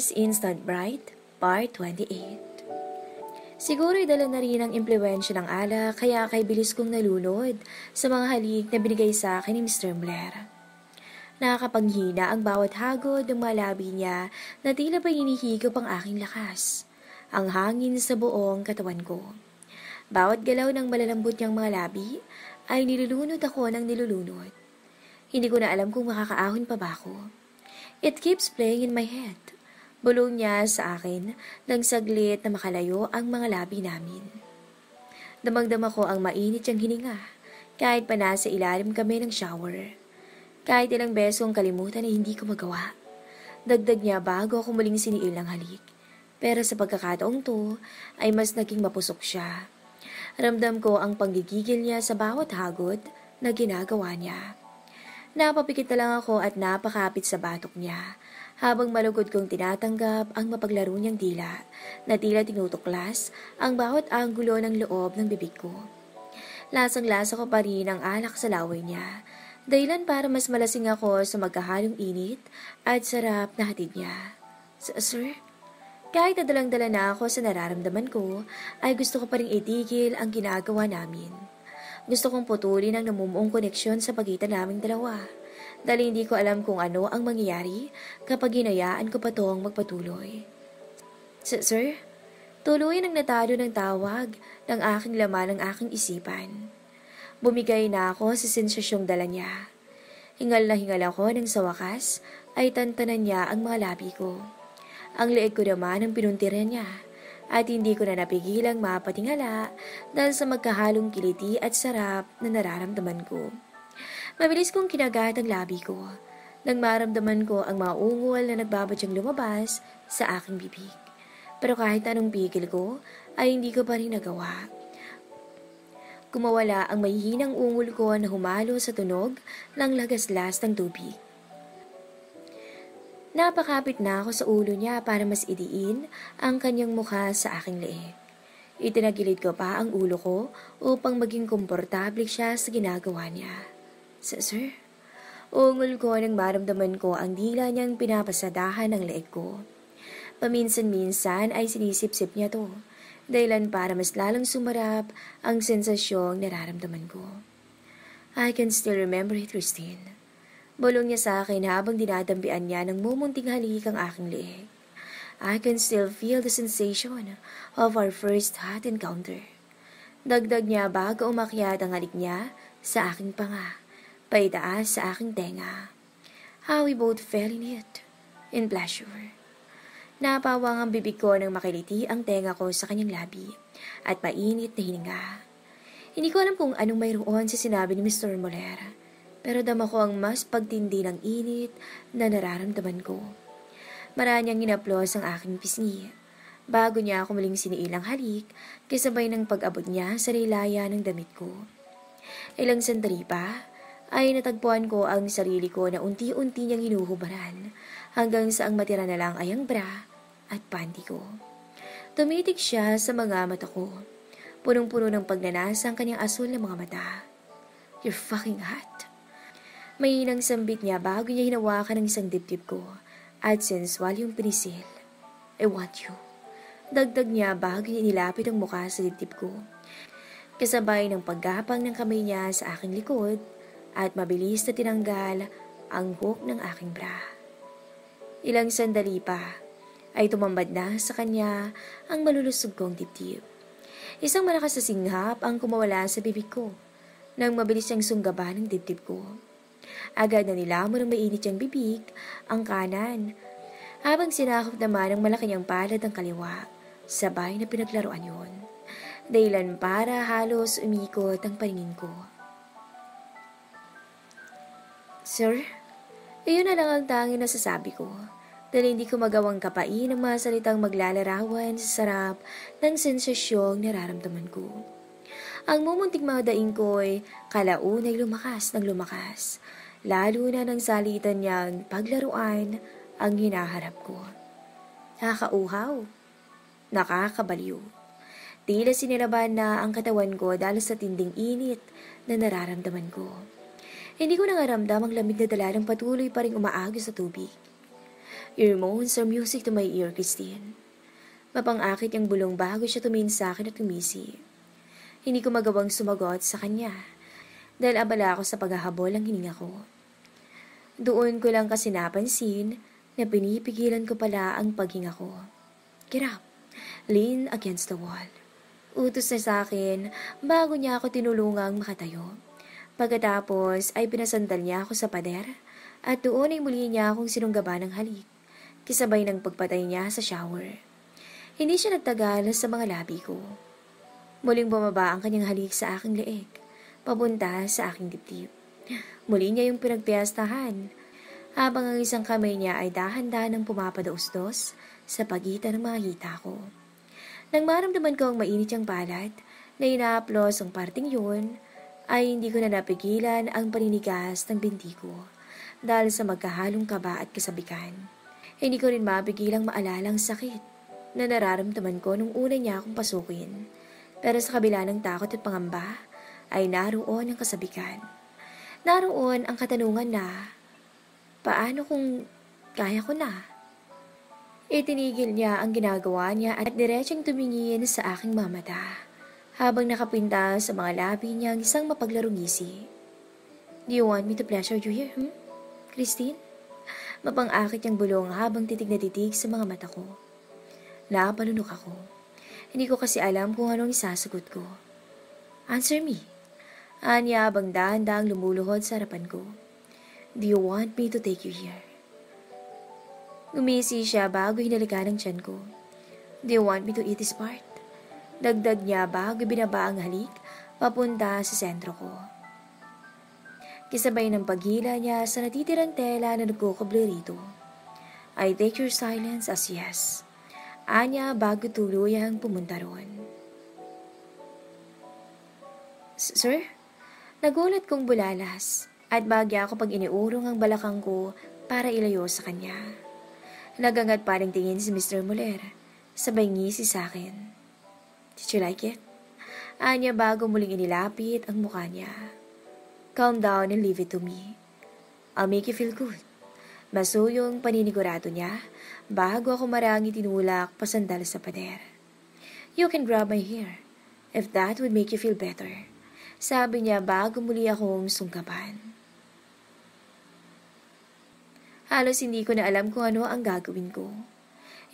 Miss Instant Bright, Part 28. Siguro dala na rin ang impluensya ng alak kaya kay bilis kong nalunod sa mga halik na binigay sa akin ni Mr. Blair. Nakakapanghina ang bawat hagod ng mga labi niya na tila ba hinihigop ang aking lakas. Ang hangin sa buong katawan ko. Bawat galaw ng malalambot niyang mga labi ay nilulunod ako ng nilulunod. Hindi ko na alam kung makakaahon pa ba ako. It keeps playing in my head. Bulong niya sa akin nang saglit na makalayo ang mga labi namin. Damang-dama ko ang mainit niyang hininga kahit pa nasa ilalim kami ng shower. Kahit ilang beso ang kalimutan ay hindi ko magawa. Dagdag niya bago ako muling siniil ng halik. Pero sa pagkakataong to ay mas naging mapusok siya. Ramdam ko ang panggigigil niya sa bawat hagod na ginagawa niya. Napapikit na lang ako at napakapit sa batok niya habang malugod kong tinatanggap ang mapaglaro niyang dila na tila tinutuklas ang bawat anggulo ng loob ng bibig ko. Lasang-lasa ko pa rin ang alak sa laway niya, dahilan para mas malasing ako sa magkahalong init at sarap na hatid niya. Sir? Kahit nadalang-dala na ako sa nararamdaman ko, ay gusto ko pa rin itigil ang ginagawa namin. Gusto kong putulin ang namumuong koneksyon sa pagitan naming dalawa. Dahil hindi ko alam kung ano ang mangyayari kapag hinayaan ko pa tong magpatuloy. Sir, tuloy ang natalo ng tawag ng aking laman ng aking isipan. Bumigay na ako sa sensasyong dala niya. Hingal na hingal ako nang sa wakas ay tantanan niya ang mga labi ko. Ang leeg ko naman ang pinuntiran niya. At hindi ko na napigilang mapatingala dahil sa magkahalong kiliti at sarap na nararamdaman ko. Mabilis kong kinagat ang labi ko nang maramdaman ko ang maungol na nagbabadyang lumabas sa aking bibig. Pero kahit anong pigil ko ay hindi ko pa rin nagawa. Kumawala ang mahihinang ungol ko na humalo sa tunog ng lagaslas ng tubig. Napakapit na ako sa ulo niya para mas idiin ang kanyang mukha sa aking leeg. Itinagilid ko pa ang ulo ko upang maging komportable siya sa ginagawa niya. Sir? Ungol ko nang maramdaman ko ang dila niyang pinapasadahan ng leeg ko. Paminsan-minsan ay sinisip-sip niya to, dahilan para mas lalang sumarap ang sensasyong nararamdaman ko. I can still remember it, Christine. Bulong niya sa akin habang dinadampian niya ng mumunting halik ang aking leeg. I can still feel the sensation of our first hot encounter. Dagdag niya bago umakyat ang halik niya sa aking panga, paitaas sa aking tenga. How we both fell in it, in pleasure. Napawang ang bibig ko nang makiliti ang tenga ko sa kanyang labi at mainit na hininga. Hindi ko alam kung anong mayroon sa sinabi ni Mr. Moller. Pero dama ko ang mas pagtindi ng init na nararamdaman ko. Maranyang inaplos ang aking pisngi. Bago niya ako muling siniilang halik, kasabay ng pag-abot niya sa rilaya ng damit ko. Ilang sandali pa, ay natagpuan ko ang sarili ko na unti-unti niyang hinuhubaran, hanggang sa ang matira na lang ay ang bra at panty ko. Tumitig siya sa mga mata ko. Punong-puno ng pagnanasa ang kanyang asul na mga mata. You're fucking hot. Mainang sambit niya bago niya hinawakan ang isang dibdib ko at sensual yung pinisil. I want you. Dagdag niya bago niya nilapit ang mukha sa dibdib ko. Kasabay ng paggapang ng kamay niya sa aking likod at mabilis na tinanggal ang hook ng aking bra. Ilang sandali pa ay tumambad na sa kanya ang malulusog kong dibdib. Isang malakas na singhap ang kumawala sa bibig ko nang mabilis niyang sunggaban ang dibdib ko. Agad na nilamon ng mainit niyang bibig ang kanan, habang sinakop naman ng malaki niyang palad ang kaliwa, sabay na pinaglaruan yun. Dahilan para halos umikot ang paningin ko. Sir, iyon na lang ang tanging nasasabi ko, dahil hindi ko magawang kapain ang mga salitang maglalarawan sa sarap ng sensasyong nararamdaman ko. Ang mumunting mga daing ko'y kalaunay lumakas ng lumakas, lalo na ng salitan niyang paglaruan ang hinaharap ko. Nakakauhaw, nakakabaliw. Tila siniraban na ang katawan ko dahil sa tinding init na nararamdaman ko. Hindi ko nangaramdam ang lamig na dala ng patuloy pa ring umaagos sa tubig. Earphones or music to my ear, Christine. Mapang-akit yung bulong bago siya tumingin sa akin at umisi. Hindi ko magawang sumagot sa kanya dahil abala ako sa paghahabol ang hininga ko. Doon ko lang kasi napansin na pinipigilan ko pala ang paghinga ko. Get up. Lean against the wall. Utos na sa akin bago niya ako tinulungang makatayo. Pagkatapos ay pinasandal niya ako sa pader at doon ay muli niya akong sinunggaban ng halik, kisabay ng pagpatay niya sa shower. Hindi siya nagtagal sa mga labi ko. Muling bumaba ang kanyang halik sa aking leeg, papunta sa aking dibdib. Muli niya yung pinagpiyastahan, habang ang isang kamay niya ay dahan-dahan ng pumapadausdos sa pagitan ng mga hita ko. Nang maramdaman ko ang mainit niyang balat na inaaplos ang parting yun, ay hindi ko na napigilan ang paninigas ng binti ko dahil sa magkahalong kaba at kasabikan. Hindi ko rin mapigilang maalala ang sakit na nararamdaman ko nung una niya akong pasukin. Pero sa kabila ng takot at pangamba, ay naroon ang kasabikan. Naroon ang katanungan na, paano kung kaya ko na? Itinigil niya ang ginagawa niya at diretsong tumingin sa aking mamata, habang nakapinta sa mga labi niya ang isang mapaglarong ngisi. Do you want me to pleasure you here, Christine? Mapang-akit niyang bulong habang titig na titig sa mga mata ko. Napalunok ako. Hindi ko kasi alam kung anong isasagot ko. Answer me. Anya habang dahan-dahang lumuluhod sa harapan ko. Do you want me to take you here? Gumisi siya bago hinalikan ang tiyan ko. Do you want me to eat this part? Dagdag niya bago binaba ang halik papunta sa sentro ko. Kisabay ng paghila niya sa natitirang tela na nagkukubli rito. I take your silence as yes. Anya bago tuluyang pumunta roon. Sir? Nagulat kong bulalas at bagya ako pag iniurong ang balakang ko para ilayo sa kanya. Nagangat pa ring tingin si Mr. Muller, sabay ngisi sa akin. Did you like it? Anya bago muling inilapit ang mukha niya. Calm down and leave it to me. I'll make you feel good. Masuyong paninigurado niya bago ako marangi tinulak pasandal sa pader. You can grab my hair if that would make you feel better. Sabi niya bago muli akong sungkapan. Halos hindi ko na alam kung ano ang gagawin ko.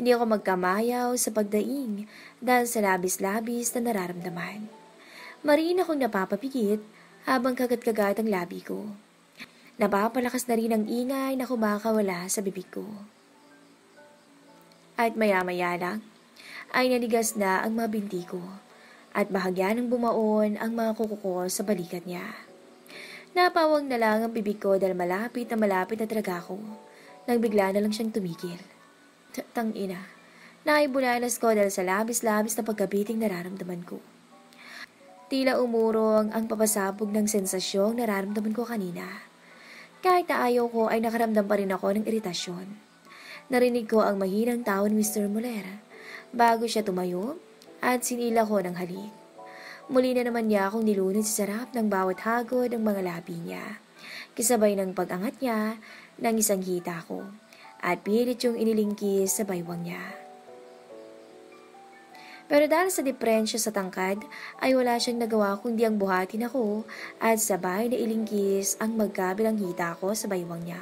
Hindi ako magkamayaw sa pagdaing dahil sa labis-labis na nararamdaman. Mariin akong napapapigit habang kagat-kagat ang labi ko. Napapalakas na rin ang ingay na kumakawala sa bibig ko. At maya-maya lang, ay nanigas na ang mga binti ko at bahagya ng bumaon ang mga kuko ko sa balikat niya. Napawang na lang ang bibig ko dahil malapit na talaga ako nang bigla na lang siyang tumigil. Tangina, naibulalas ko dahil sa labis-labis na pagkabiting nararamdaman ko. Tila umurong ang papasabog ng sensasyong nararamdaman ko kanina. Kahit na ayaw ko ay nakaramdam pa rin ako ng iritasyon. Narinig ko ang mahinang tao ni Mr. Muller bago siya tumayo at sinila ko ng halik. Muli na naman niya akong nilunod sa sarap ng bawat hagod ng mga labi niya. Kisabay ng pag-angat niya ng isang hita ko at pilit yung inilingkis sa baywang niya. Pero dahil sa diferensya sa tangkad, ay wala siyang nagawa kundi ang buhatin ako at sabay na ilingkis ang magkabilang hita ko sa baywang niya.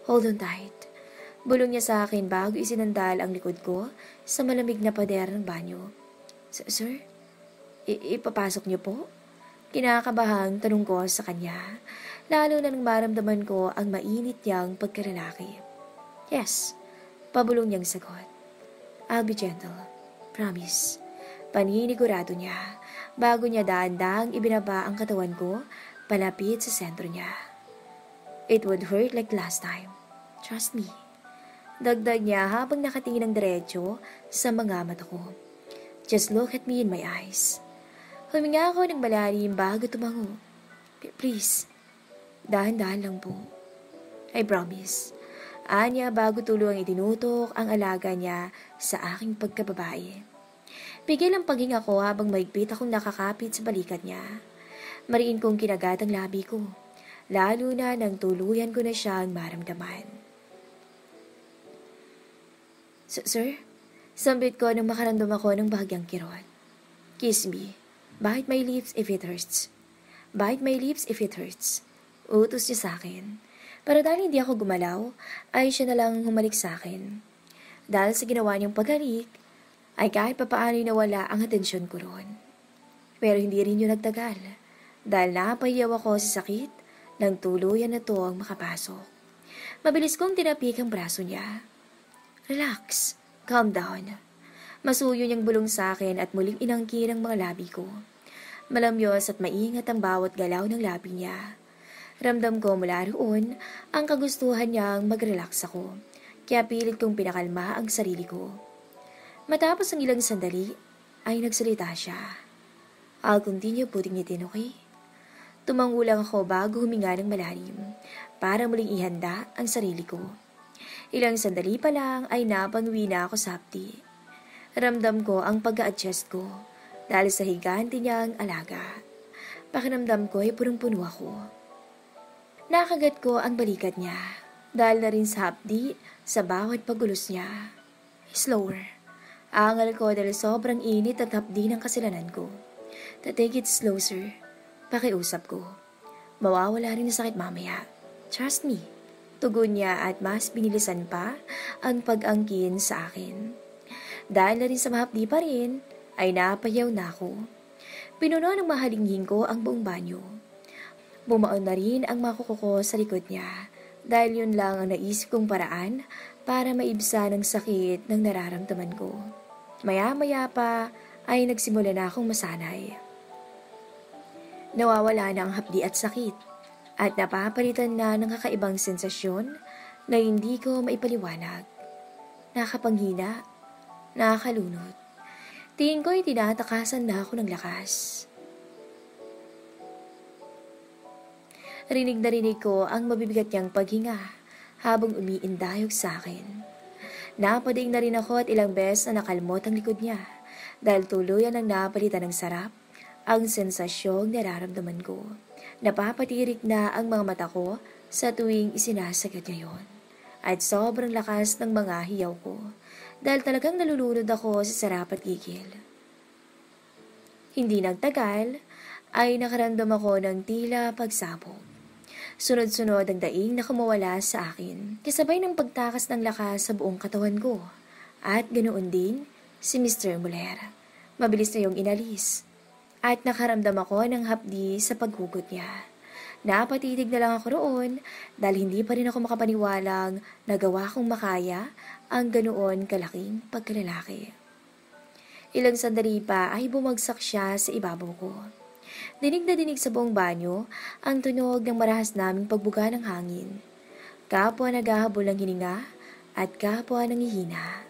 Hold on tight. Bulong niya sa akin bago isinandal ang likod ko sa malamig na pader ng banyo. Sir, ipapasok niyo po? Kinakabahang tanong ko sa kanya, lalo na nang maramdaman ko ang mainit niyang pagkalalaki. Yes, pabulong niyang sagot. I'll be gentle. Promise. Paninigurado niya bago niya dahan-dahang ibinaba ang katawan ko palapit sa sentro niya. It would hurt like last time. Trust me. Dagdag niya habang nakatingin ng diretso sa mga mata ko. Just look at me in my eyes. Huminga ako ng malalim bago tumango. Please. Dahan-dahan lang po. I promise. Anya bago tuluyang itinutok ang alaga niya sa aking pagkababae. Bigil ang paghinga ko habang maigpit akong nakakapit sa balikat niya. Mariin kong kinagat ang labi ko, lalo na nang tuluyan ko na siyang maramdaman. Sir? Sambit ko nang makaramdam ako ng bahagyang kirot. Kiss me. Bite my lips if it hurts. Bite my lips if it hurts. Utos niya sa akin. Pero dahil hindi ako gumalaw, ay siya na lang humalik sa akin. Dahil sa ginawa niyang paghalik, ay kahit papaano'y nawala ang atensyon ko roon. Pero hindi rin yun nagtagal. Dahil napahiyaw ako sa sakit, nang tuluyan na to ang makapasok. Mabilis kong tinapik ang braso niya. Relax. Calm down. Masuyo niyang bulong sa akin at muling inangkin ang mga labi ko. Malamyos at maingat ang bawat galaw ng labi niya. Ramdam ko mula roon ang kagustuhan niyang mag-relax ako. Kaya pilit kong pinakalma ang sarili ko. Matapos ang ilang sandali, ay nagsalita siya. I'll continue putting it in, okay? Tumango lang ako bago huminga ng malalim para muling ihanda ang sarili ko. Ilang sandali pa lang ay napanguwi na ako sa hapdi. Ramdam ko ang pag-a-adjust ko dahil sa higanti niyang alaga. Pakiramdam ko ay punong-puno ako. Nakagat ko ang balikat niya dahil na rin sa hapdi sa bawat pagulos niya. Slower. Angal ko dahil sobrang init at hapdi ng kasilanan ko. Take it slow, sir. Pakiusap ko. Mawawala rin ang sakit mamaya. Trust me. Tugon niya at mas binilisan pa ang pag-angkin sa akin. Dahil na rin sa mahapdi pa rin, ay napayaw na ako. Pinuno ng mahalinghing ko ang buong banyo. Bumaon na rin ang makuko ko sa likod niya dahil yun lang ang naisip kong paraan para maibsan ang sakit ng nararamdaman ko. Maya-maya pa ay nagsimula na akong masanay. Nawawala na ang hapdi at sakit at napapalitan na ng kakaibang sensasyon na hindi ko maipaliwanag. Nakapanghina, nakakalunod. Tingin ko'y tinatakasan na ako ng lakas. Rinig na rinig ko ang mabibigat niyang paghinga habang umiindayog sa akin. Napading na rin ako at ilang beses na nakalmot ang likod niya dahil tuluyan ang napalitan ng sarap ang sensasyong nararamdaman ko. Napapatirik na ang mga mata ko sa tuwing isinasagad niya yon. At sobrang lakas ng mga hiyaw ko dahil talagang nalulunod ako sa sarap at gigil. Hindi nagtagal ay nakaramdam ako ng tila pagsabog. Sunod-sunod ang daing na kumawala sa akin kasabay ng pagtakas ng lakas sa buong katawan ko. At ganoon din si Mr. Muller. Mabilis na yung inalis. At nakaramdam ako ng hapdi sa paghugot niya. Napatitig na lang ako roon dahil hindi pa rin ako makapaniwalang nagawa kong makaya ang ganoon kalaking pagkalalaki. Ilang sandali pa ay bumagsak siya sa ibabaw ko. Dinig na dinig sa buong banyo ang tunog ng marahas naming pagbuga ng hangin. Kapwa naghahabol ng hininga at kapwa nangihina.